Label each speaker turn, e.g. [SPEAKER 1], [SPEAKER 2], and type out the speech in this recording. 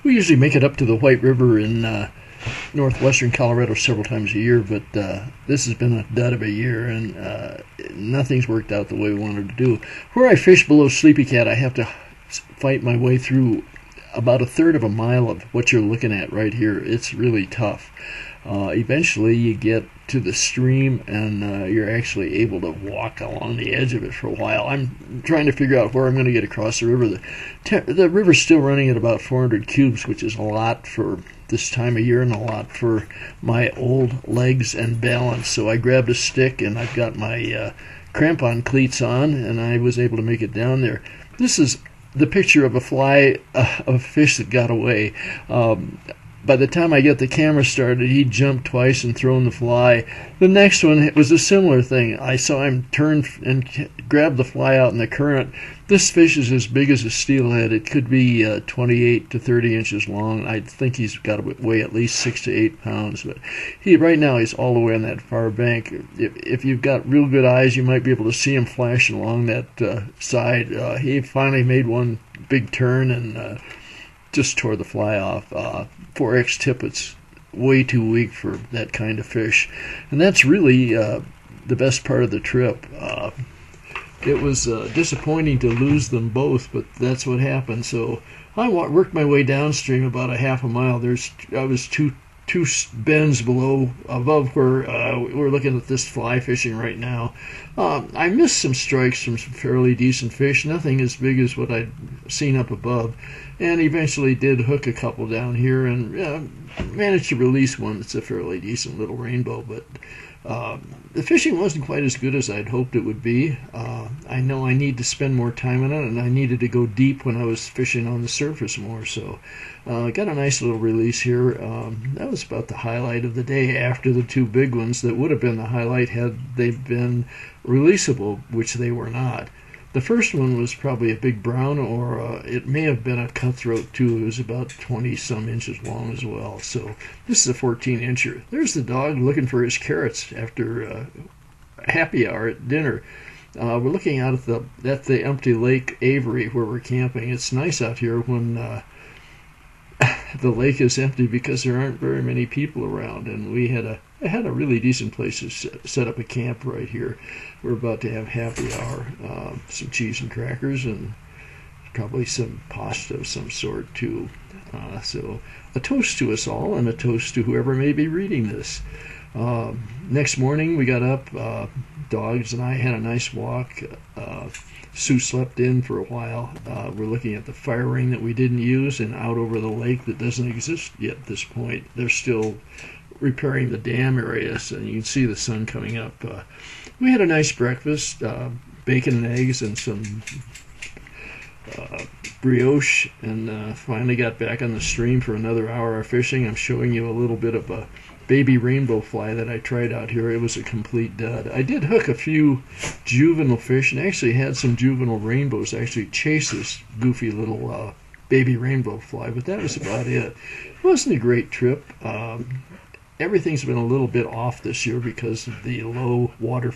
[SPEAKER 1] We usually make it up to the White River in northwestern Colorado several times a year, but this has been a dud of a year, and nothing's worked out the way we wanted to do. Where I fish below Sleepy Cat, I have to fight my way through about a third of a mile of what you're looking at right here. It's really tough. Eventually you get to the stream and you're actually able to walk along the edge of it for a while. I'm trying to figure out where I'm going to get across the river. The river's still running at about 400 cubes, which is a lot for this time of year and a lot for my old legs and balance. So I grabbed a stick and I've got my crampon cleats on, and I was able to make it down there. This is the picture of a fly, of a fish that got away. By the time I get the camera started, he jumped twice and thrown the fly. The next one, it was a similar thing. I saw him turn and grab the fly out in the current. This fish is as big as a steelhead. It could be 28 to 30 inches long. I think he's got to weigh at least 6 to 8 pounds. But right now he's all the way on that far bank. If you've got real good eyes, you might be able to see him flashing along that side. He finally made one big turn and just tore the fly off. 4X Tippett's way too weak for that kind of fish, and that's really the best part of the trip. It was disappointing to lose them both, but that's what happened. So I worked my way downstream about a half a mile. I was two bends above where we're looking at this fly fishing right now. I missed some strikes from some fairly decent fish, nothing as big as what I'd seen up above, and eventually did hook a couple down here and managed to release one that's a fairly decent little rainbow, but the fishing wasn't quite as good as I'd hoped it would be. I know I need to spend more time on it, and I needed to go deep when I was fishing on the surface more, so I got a nice little release here. That was about the highlight of the day after the two big ones that would have been the highlight had they been releasable, which they were not. The first one was probably a big brown, or it may have been a cutthroat too. It was about 20-some inches long as well. So this is a 14-incher. There's the dog looking for his carrots after happy hour at dinner. We're looking out at the empty Lake Avery where we're camping. It's nice out here when the lake is empty because there aren't very many people around, and we had a really decent place to set up a camp right here. We're about to have happy hour, some cheese and crackers, and probably some pasta of some sort too. So a toast to us all, and a toast to whoever may be reading this. Next morning we got up, dogs and I had a nice walk. Sue slept in for a while. We're looking at the fire ring that we didn't use and out over the lake that doesn't exist yet at this point. They're still repairing the dam areas, and you can see the sun coming up. We had a nice breakfast, bacon and eggs and some brioche, and finally got back on the stream for another hour of fishing. I'm showing you a little bit of a baby rainbow fly that I tried out here. It was a complete dud. I did hook a few juvenile fish and actually had some juvenile rainbows actually chase this goofy little baby rainbow fly, but that was about it. It wasn't a great trip. Everything's been a little bit off this year because of the low water